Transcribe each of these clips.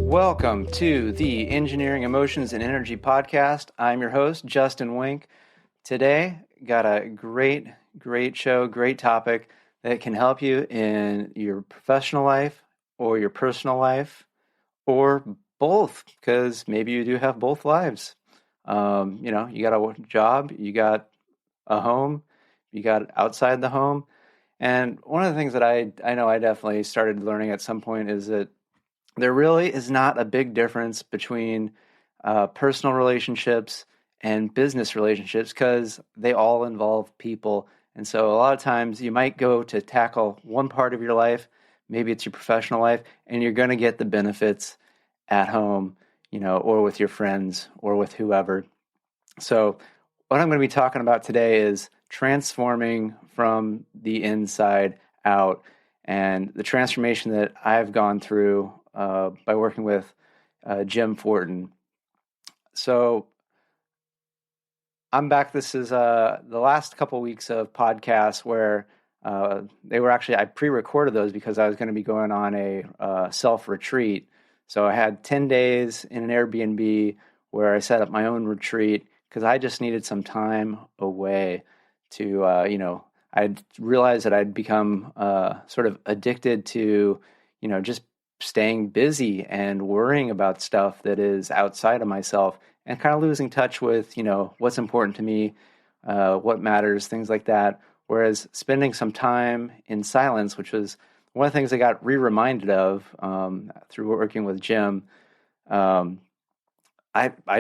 Welcome to the Engineering, Emotions, and Energy podcast. I'm your host, Justin Wink. Today, got a great show, great topic that can help you in your professional life or your personal life or both, because maybe you do have both lives. You got a job, you got a home, you got outside the home. And one of the things that I know I definitely started learning at some point is that there really is not a big difference between personal relationships and business relationships because they all involve people. And so a lot of times you might go to tackle one part of your life, maybe it's your professional life, and you're going to get the benefits at home, or with your friends or with whoever. So what I'm going to be talking about today is transforming from the inside out, and the transformation that I've gone through by working with Jim Fortin. So I'm back. This is the last couple weeks of podcasts where they were actually, I pre-recorded those because I was going to be going on a self-retreat. So I had 10 days in an Airbnb where I set up my own retreat because I just needed some time away to, I'd realized that I'd become sort of addicted to, just staying busy and worrying about stuff that is outside of myself and kind of losing touch with, what's important to me, what matters, things like that. Whereas spending some time in silence, which was one of the things I got reminded of through working with Jim, I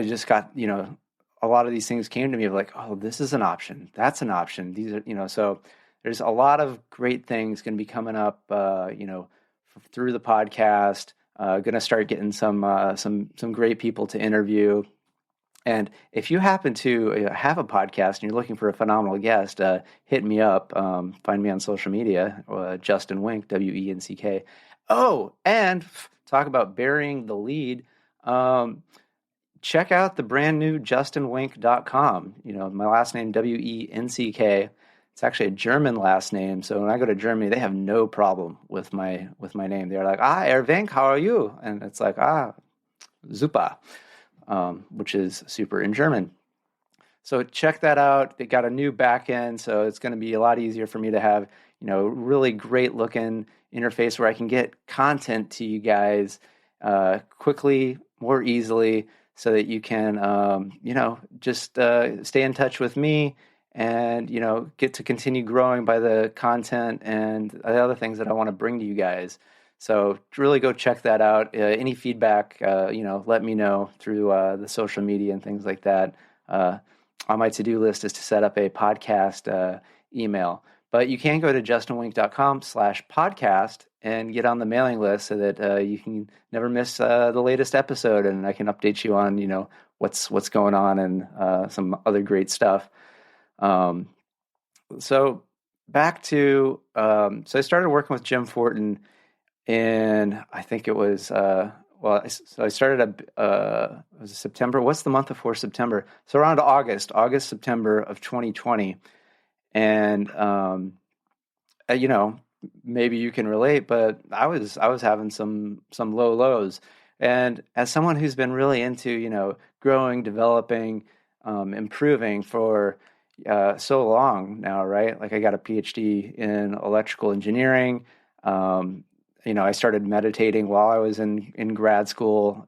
just got, a lot of these things came to me of like, oh, this is an option. That's an option. These are, so there's a lot of great things going to be coming up, through the podcast. Going to start getting some great people to interview. And if you happen to have a podcast and you're looking for a phenomenal guest, hit me up. Find me on social media, Justin Wink, WENCK. Oh, and talk about burying the lead. Check out the brand new justinwink.com. My last name, WENCK. It's actually a German last name. So when I go to Germany, they have no problem with my name. They're like, Herr Wenk, how are you? And it's like, super, which is super in German. So check that out. They got a new back end, so it's going to be a lot easier for me to have, really great looking interface where I can get content to you guys quickly, more easily, so that you can, just stay in touch with me and, get to continue growing by the content and the other things that I want to bring to you guys. So really go check that out. Any feedback, let me know through the social media and things like that. On my to-do list is to set up a podcast email. But you can go to justinwink.com/podcast and get on the mailing list so that you can never miss the latest episode, and I can update you on, what's going on and some other great stuff. So back to, so I started working with Jim Fortin in, I think it was, so I started, it was September. What's the month before September? So around August, September of 2020. And, maybe you can relate, but I was having some low lows. And as someone who's been really into, growing, developing, improving for so long now, right? Like I got a Ph.D. in electrical engineering. I started meditating while I was in grad school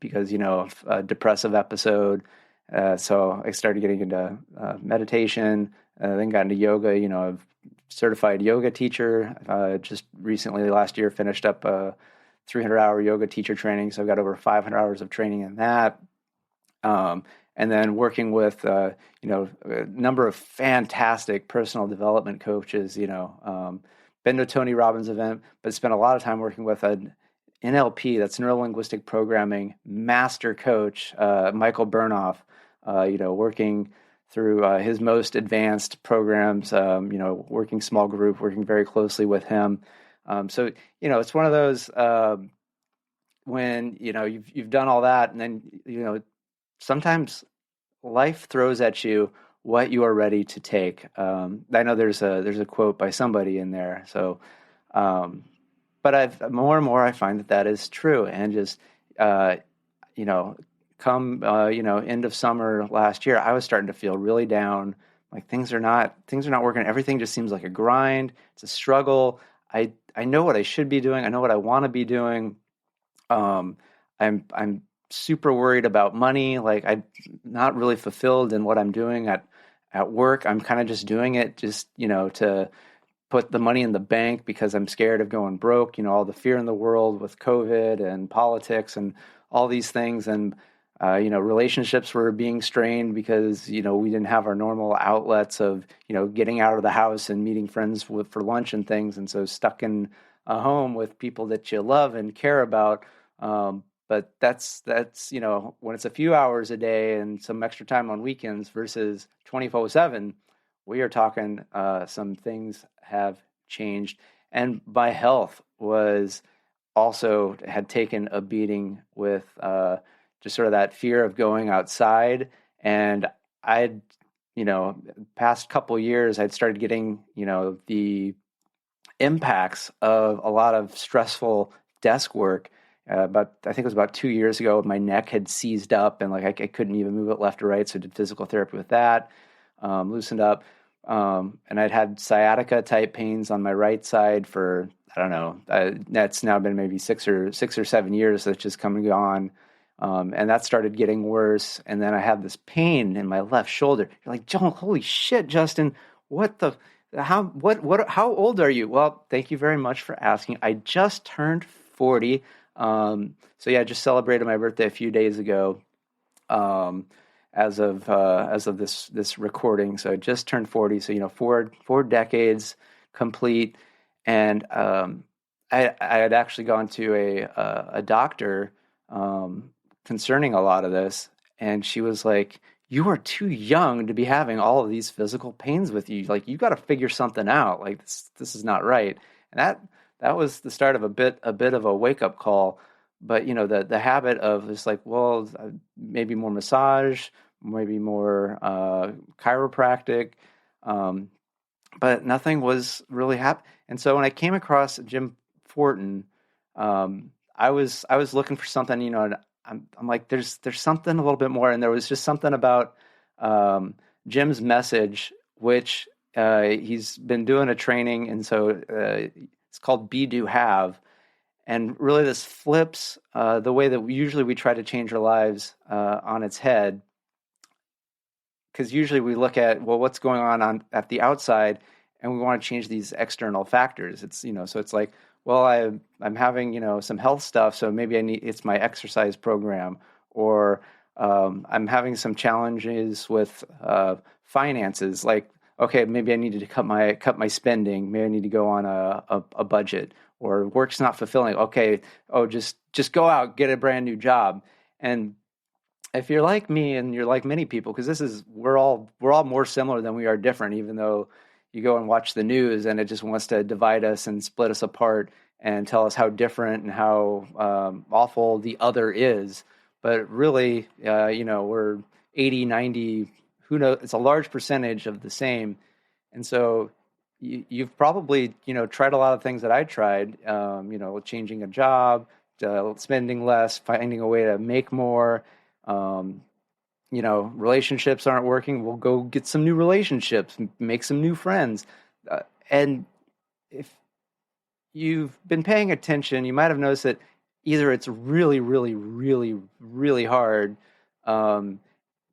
because, of a depressive episode. So I started getting into meditation, then got into yoga. I've certified yoga teacher. Just recently, last year, finished up a 300-hour yoga teacher training. So I've got over 500 hours of training in that. And then working with, a number of fantastic personal development coaches, been to a Tony Robbins event, but spent a lot of time working with an NLP, that's neuro-linguistic programming master coach, Michael Burnoff, working through his most advanced programs, working small group, working very closely with him. So, it's one of those, when, you've done all that and then, sometimes life throws at you what you are ready to take. I know there's a quote by somebody in there. So, but I've more and more I find that is true, and just uh, you know, come end of summer last year, I was starting to feel really down. Like things are not working. Everything just seems like a grind. It's a struggle. I know what I should be doing. I know what I want to be doing. Um, I'm super worried about money. Like I'm not really fulfilled in what I'm doing at work. I'm kind of just doing it just to put the money in the bank because I'm scared of going broke. All the fear in the world with COVID and politics and all these things. And, relationships were being strained because, we didn't have our normal outlets of, getting out of the house and meeting friends for lunch and things. And so stuck in a home with people that you love and care about. But that's, when it's a few hours a day and some extra time on weekends versus 24/7, we are talking some things have changed. And my health was also had taken a beating with just sort of that fear of going outside. And I'd, past couple years, I'd started getting, the impacts of a lot of stressful desk work. But I think it was about 2 years ago, my neck had seized up and like I couldn't even move it left or right. So I did physical therapy with that, loosened up. And I'd had sciatica type pains on my right side for, I don't know, that's now been maybe 6 or 7 years that's just come and gone. And that started getting worse. And then I had this pain in my left shoulder. You're like, Joel, holy shit, Justin, what the, how old are you? Well, thank you very much for asking. I just turned 40. So yeah, I just celebrated my birthday a few days ago. Um, as of this recording. So I just turned 40. So four decades complete, and I had actually gone to a doctor concerning a lot of this, and she was like, "You are too young to be having all of these physical pains with you. Like you got to figure something out. Like this is not right." And that was the start of a bit of a wake up call. But the habit of just like, well, maybe more massage, maybe more chiropractic, um, but nothing was really happening. And so when I came across Jim Fortin, I was looking for something, and I'm like, there's something a little bit more, and there was just something about um, Jim's message, which he's been doing a training, and so it's called Be Do Have. And really, this flips the way that usually we try to change our lives on its head, because usually we look at, well, what's going on at the outside, and we want to change these external factors. It's so it's like, well, I'm having some health stuff, so maybe it's my exercise program, or I'm having some challenges with finances. Like, okay, maybe I needed to cut my spending. Maybe I need to go on a budget, or work's not fulfilling. Okay, oh, just go out, get a brand new job. And if you're like me and you're like many people, because we're all more similar than we are different, even though you go and watch the news and it just wants to divide us and split us apart and tell us how different and how awful the other is. But really, we're 80, 90, who knows? It's a large percentage of the same. And so you've probably, tried a lot of things that I tried, changing a job, spending less, finding a way to make more. Um, Relationships aren't working. We'll go get some new relationships, make some new friends. And if you've been paying attention, you might have noticed that either it's really, really, really, really hard um,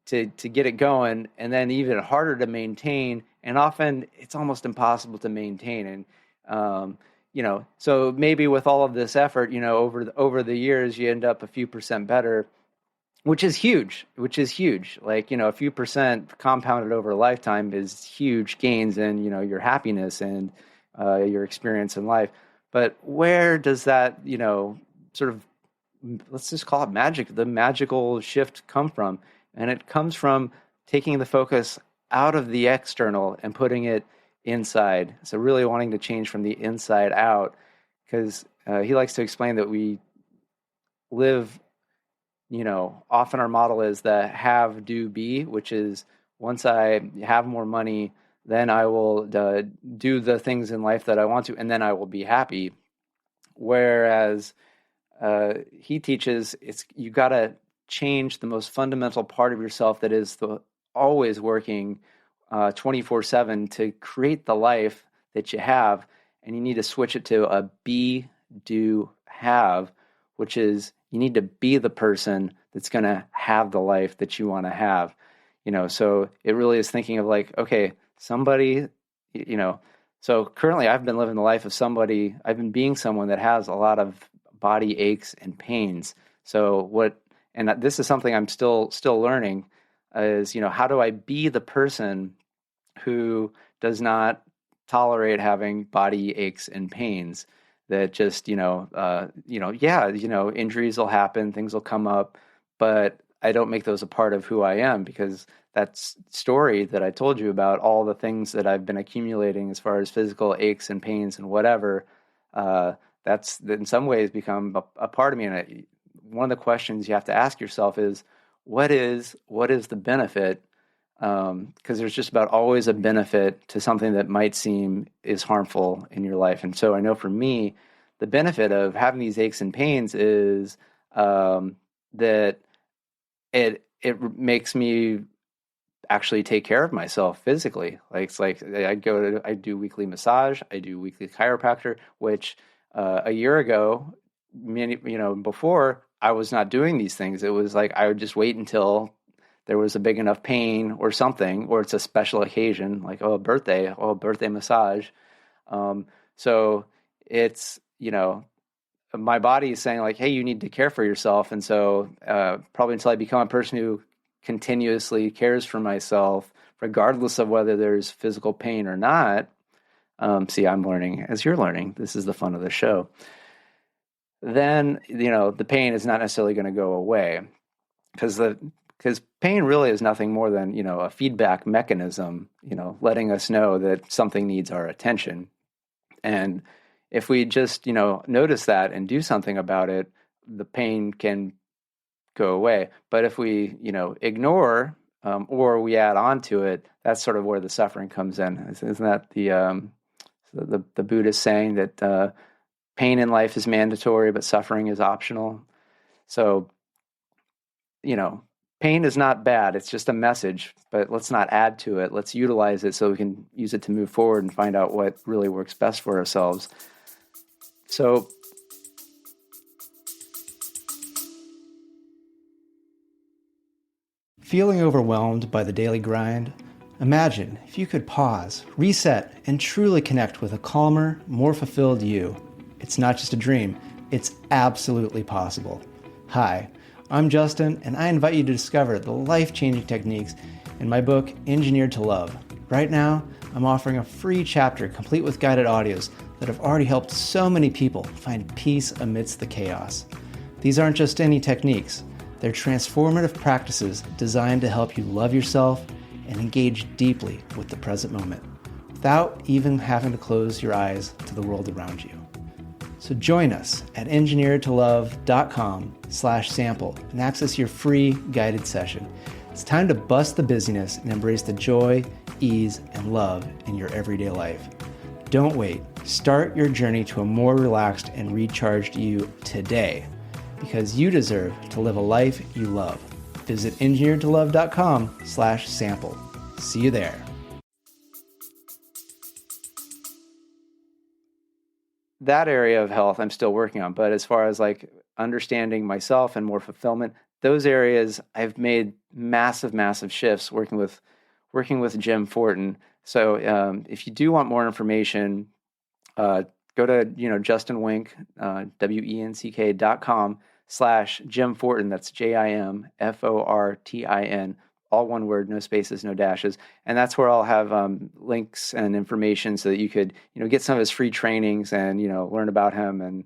to get it going, and then even harder to maintain, and often it's almost impossible to maintain. And so maybe with all of this effort, over the years, you end up a few percent better, which is huge. Like, a few percent compounded over a lifetime is huge gains in, your happiness and your experience in life. But where does that, sort of, let's just call it magic, the magical shift come from? And it comes from taking the focus out of the external and putting it inside. So really wanting to change from the inside out, because he likes to explain that we live, often our model is the have, do, be, which is once I have more money, then I will do the things in life that I want to, and then I will be happy. Whereas he teaches you got to change the most fundamental part of yourself that is always working 24/7 to create the life that you have, and you need to switch it to a be, do, have, which is you need to be the person that's going to have the life that you want to have. So it really is thinking of like, okay, somebody, you know, so currently I've been living the life of somebody, I've been being someone that has a lot of body aches and pains. And this is something I'm still learning is, how do I be the person who does not tolerate having body aches and pains that just, injuries will happen, things will come up, but I don't make those a part of who I am, because that story that I told you about, all the things that I've been accumulating as far as physical aches and pains and whatever, that's in some ways become a part of me. And one of the questions you have to ask yourself is, what is the benefit? Because there's just about always a benefit to something that might seem is harmful in your life. And so I know for me, the benefit of having these aches and pains is that it makes me actually take care of myself physically. Like it's like I do weekly massage, I do weekly chiropractor, which a year ago, before I was not doing these things. It was like I would just wait until there was a big enough pain or something, or it's a special occasion, like birthday massage. So it's, my body is saying like, hey, you need to care for yourself. And so probably until I become a person who continuously cares for myself, regardless of whether there's physical pain or not. See, I'm learning as you're learning. This is the fun of the show. Then, the pain is not necessarily going to go away, because pain really is nothing more than, a feedback mechanism, letting us know that something needs our attention. And if we just, notice that and do something about it, the pain can go away. But if we, ignore or we add on to it, that's sort of where the suffering comes in. Isn't that the Buddhist saying that pain in life is mandatory, but suffering is optional? So, pain is not bad. It's just a message, but let's not add to it. Let's utilize it so we can use it to move forward and find out what really works best for ourselves. So, feeling overwhelmed by the daily grind? Imagine if you could pause, reset, and truly connect with a calmer, more fulfilled you. It's not just a dream, it's absolutely possible. Hi, I'm Justin, and I invite you to discover the life-changing techniques in my book, Engineered to Love. Right now, I'm offering a free chapter complete with guided audios that have already helped so many people find peace amidst the chaos. These aren't just any techniques. They're transformative practices designed to help you love yourself and engage deeply with the present moment, without even having to close your eyes to the world around you. So join us at engineeredtolove.com/sample and access your free guided session. It's time to bust the busyness and embrace the joy, ease, and love in your everyday life. Don't wait. Start your journey to a more relaxed and recharged you today, because you deserve to live a life you love. Visit engineeredtolove.com/sample. See you there. That area of health I'm still working on, but as far as like understanding myself and more fulfillment, those areas I've made massive shifts working with Jim Fortin. So if you do want more information, go to Justin Wink, WENCK.com/Jim Fortin. That's JIMFORTIN. All one word, no spaces, no dashes. And that's where I'll have links and information so that you could, get some of his free trainings and, learn about him and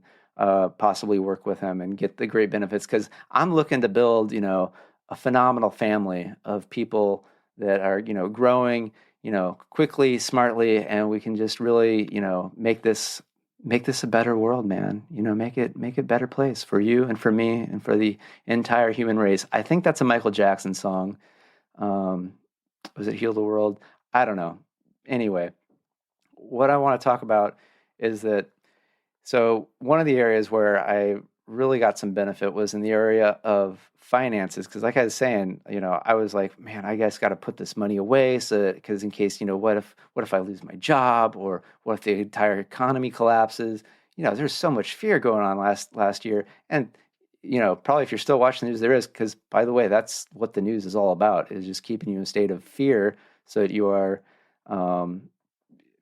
possibly work with him and get the great benefits. Because I'm looking to build, a phenomenal family of people that are, growing, quickly, smartly, and we can just really, make this a better world, man. Make it a better place for you and for me and for the entire human race. I think that's a Michael Jackson song. Was it Heal the World? I don't know. Anyway, what I want to talk about is that So one of the areas where I really got some benefit was in the area of finances, because like I was saying, I was like, man, I guess got to put this money away, so because in case, what if I lose my job, or what if the entire economy collapses? There's so much fear going on last year, and probably if you're still watching the news, there is, because by the way, that's what the news is all about, is just keeping you in a state of fear so that you are um,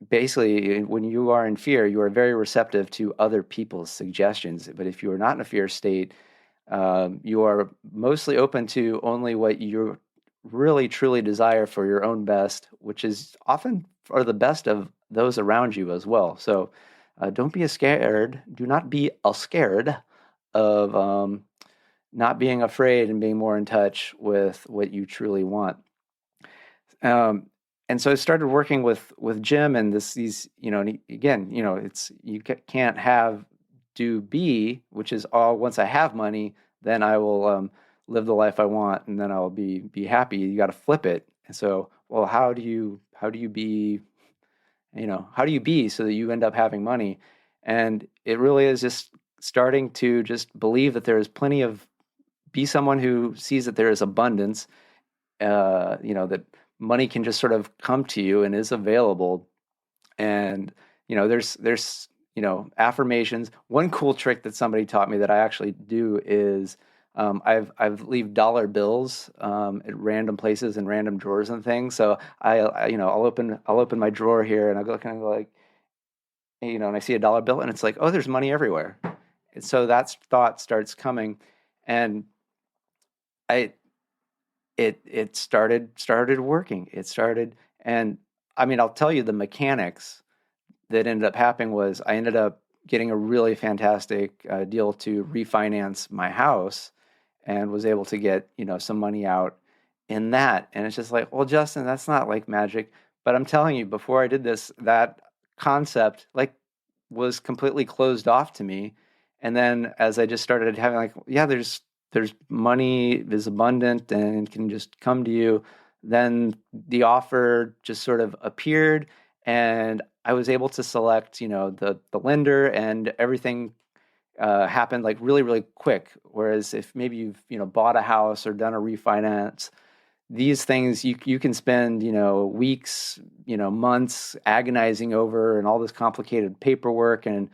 basically, when you are in fear, you are very receptive to other people's suggestions. But if you are not in a fear state, you are mostly open to only what you really truly desire for your own best, which is often for the best of those around you as well. So don't be scared. Do not be scared of not being afraid and being more in touch with what you truly want. Um, and so I started working with Jim, and these, and again, it's can't have do be, which is all. Once I have money, then I will live the life I want, and then I'll be happy. You got to flip it. And so, well, how do you be, how do you be so that you end up having money? And it really is just starting to just believe that there is plenty of, be someone who sees that there is abundance, that money can just sort of come to you and is available. And there's affirmations. One cool trick that somebody taught me that I actually do is I've leave dollar bills at random places and random drawers and things. So I'll open my drawer here, and I'll go kind of like, and I see a dollar bill, and it's like, oh, there's money everywhere. And so that thought starts coming, and I it started working. It started, and I mean, I'll tell you the mechanics that ended up happening was I ended up getting a really fantastic deal to refinance my house, and was able to get some money out in that. And it's just like, well, Justin, that's not like magic. But I'm telling you, before I did this, that concept like was completely closed off to me. And then as I just started having like, yeah, there's money is abundant and can just come to you, then the offer just sort of appeared, and I was able to select, the lender, and everything happened like really, really quick. Whereas if maybe you've, bought a house or done a refinance, these things you can spend, weeks, months agonizing over, and all this complicated paperwork, and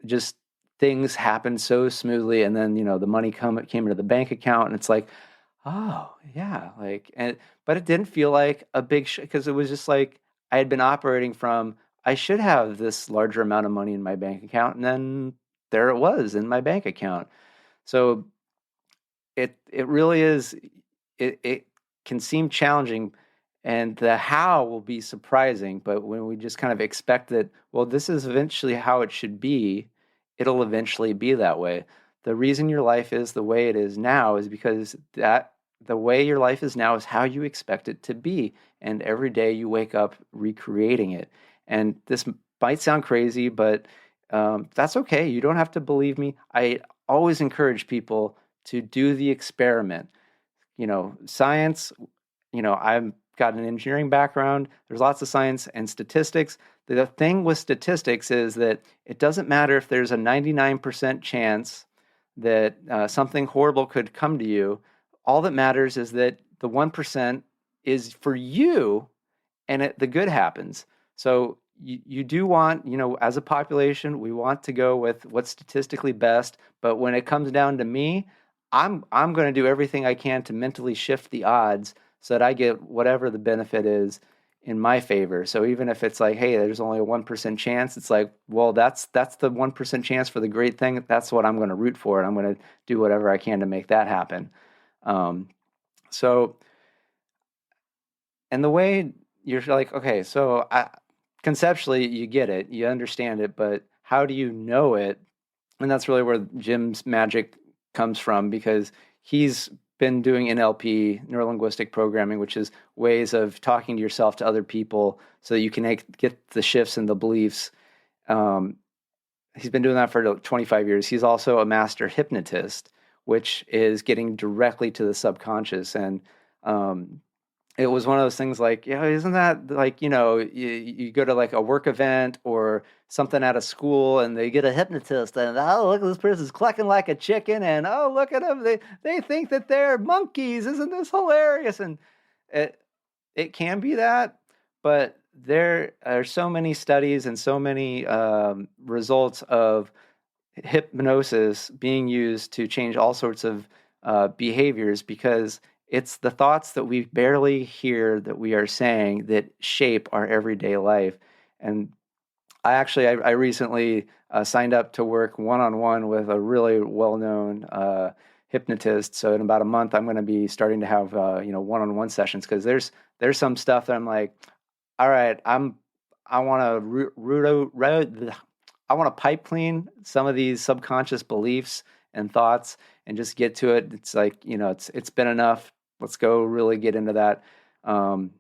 just things happen so smoothly. And then, the money came into the bank account, and it's like, oh yeah, like, but it didn't feel like a big because it was just like I had been operating from, I should have this larger amount of money in my bank account, and then there it was in my bank account. So it really is, it can seem challenging, and the how will be surprising, but when we just kind of expect that, well, this is eventually how it should be, it'll eventually be that way. The reason your life is the way it is now is because that the way your life is now is how you expect it to be, and every day you wake up recreating it. And this might sound crazy, but that's okay. You don't have to believe me. I always encourage people to do the experiment. Science, I've got an engineering background. There's lots of science and statistics. The thing with statistics is that it doesn't matter if there's a 99% chance that something horrible could come to you. All that matters is that the 1% is for you, and the good happens. So you do want, as a population, we want to go with what's statistically best. But when it comes down to me, I'm going to do everything I can to mentally shift the odds so that I get whatever the benefit is in my favor. So even if it's like, hey, there's only a 1% chance, it's like, well, that's the 1% chance for the great thing. That's what I'm going to root for, and I'm going to do whatever I can to make that happen. So, and the way you're like, okay, so conceptually you get it, you understand it, but how do you know it? And that's really where Jim's magic comes from, because he's been doing NLP, neuro-linguistic programming, which is ways of talking to yourself to other people so that you can get the shifts in the beliefs. He's been doing that for 25 years. He's also a master hypnotist, which is getting directly to the subconscious. And it was one of those things like, yeah, isn't that like, you go to like a work event or something at a school and they get a hypnotist and, oh, look at this person's clucking like a chicken and, oh, look at them. They think that they're monkeys. Isn't this hilarious? And it, it can be that, but there are so many studies and so many results of hypnosis being used to change all sorts of behaviors because it's the thoughts that we barely hear that we are saying that shape our everyday life. And I recently signed up to work one-on-one with a really well-known hypnotist. So in about a month, I'm going to be starting to have one-on-one sessions because there's some stuff that I'm like, all right, I want to I want to pipe clean some of these subconscious beliefs and thoughts and just get to it. It's like, it's been enough. Let's go really get into that. Um,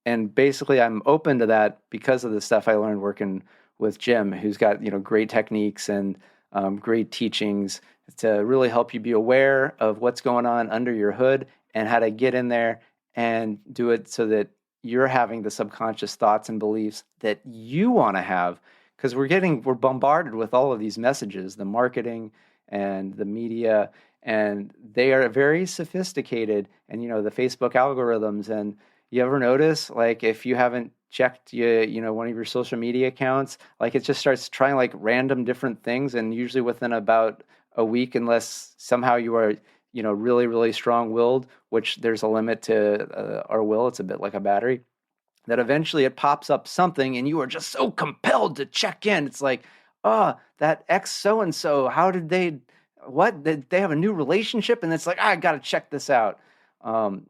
and basically I'm open to that because of the stuff I learned working with Jim, who's got, great techniques and great teachings to really help you be aware of what's going on under your hood and how to get in there and do it so that you're having the subconscious thoughts and beliefs that you want to have, because we're bombarded with all of these messages, the marketing and the media, and they are very sophisticated, and the Facebook algorithms. And you ever notice, like, if you haven't checked one of your social media accounts, like, it just starts trying like random different things, and usually within about a week, unless somehow you are really, really strong-willed, which there's a limit to our will. It's a bit like a battery, that eventually it pops up something and you are just so compelled to check in. It's like, oh, that ex so-and-so, what, did they have a new relationship? And it's like, I got to check this out. Um,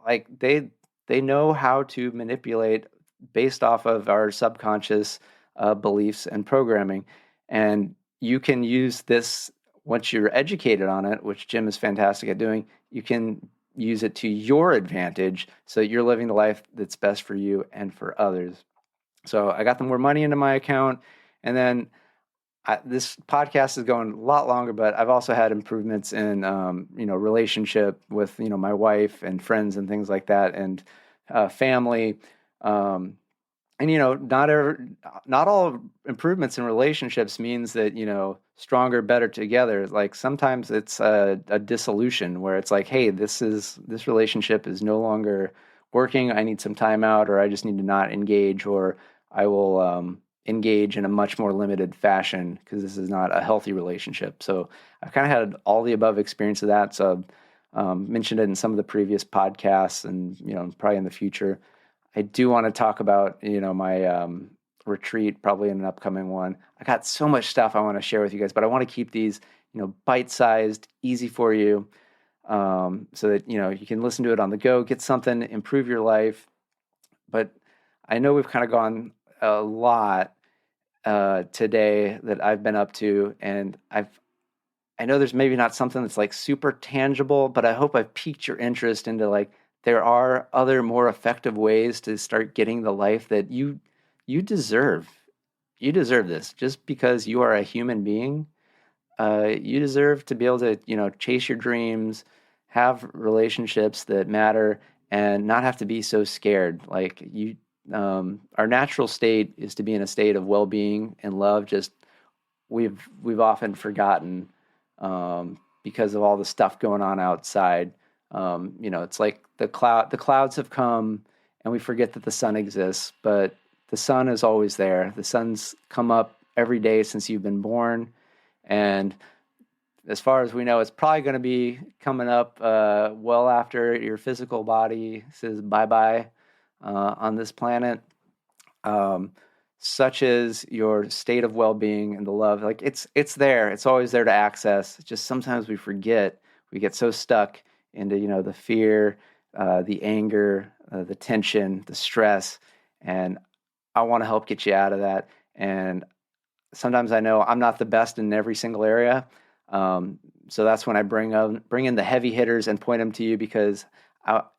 like they know how to manipulate based off of our subconscious beliefs and programming. And you can use this once you're educated on it, which Jim is fantastic at doing. You can use it to your advantage so that you're living the life that's best for you and for others. So I got the more money into my account, and then this podcast is going a lot longer, but I've also had improvements in relationship with my wife and friends and things like that, and family. And not all improvements in relationships means that stronger, better together. Like sometimes it's a dissolution where it's like, hey, this relationship is no longer working. I need some time out, or I just need to not engage, or I will engage in a much more limited fashion because this is not a healthy relationship. So I've kind of had all the above experience of that. So mentioned it in some of the previous podcasts, and probably in the future. I do want to talk about, my retreat, probably in an upcoming one. I got so much stuff I want to share with you guys, but I want to keep these, bite-sized, easy for you, so that, you can listen to it on the go, get something, improve your life. But I know we've kind of gone a lot today that I've been up to, and I know there's maybe not something that's like super tangible, but I hope I've piqued your interest into like, there are other more effective ways to start getting the life that you deserve. You deserve this just because you are a human being. You deserve to be able to, chase your dreams, have relationships that matter, and not have to be so scared. Like our natural state is to be in a state of well-being and love. Just we've often forgotten because of all the stuff going on outside. It's like the clouds have come and we forget that the sun exists, but the sun is always there. The sun's come up every day since you've been born. And as far as we know, it's probably going to be coming up well after your physical body says bye-bye on this planet. Such as your state of well-being and the love. Like it's there. It's always there to access. It's just sometimes we forget. We get so stuck into the fear, the anger, the tension, the stress, and I want to help get you out of that. And sometimes I know I'm not the best in every single area, so that's when I bring in the heavy hitters and point them to you, because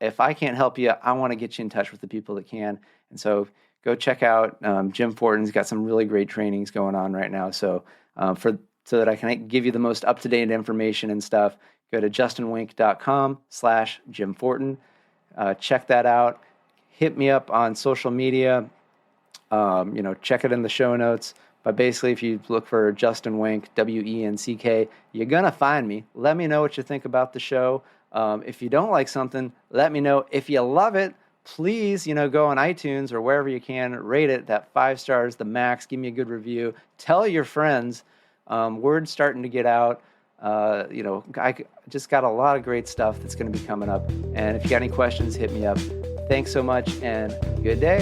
if I can't help you, I want to get you in touch with the people that can. And so go check out Jim Fortin's got some really great trainings going on right now. So so that I can give you the most up-to-date information and stuff, go to justinwink.com/Jim Fortin. check that out. Hit me up on social media. Check it in the show notes. But basically, if you look for Justin Wenck, Wenck, you're going to find me. Let me know what you think about the show. If you don't like something, let me know. If you love it, please, go on iTunes or wherever you can, rate it. That 5 stars, the max. Give me a good review. Tell your friends. Word's starting to get out. I just got a lot of great stuff that's going to be coming up. And if you got any questions, hit me up. Thanks so much, and good day.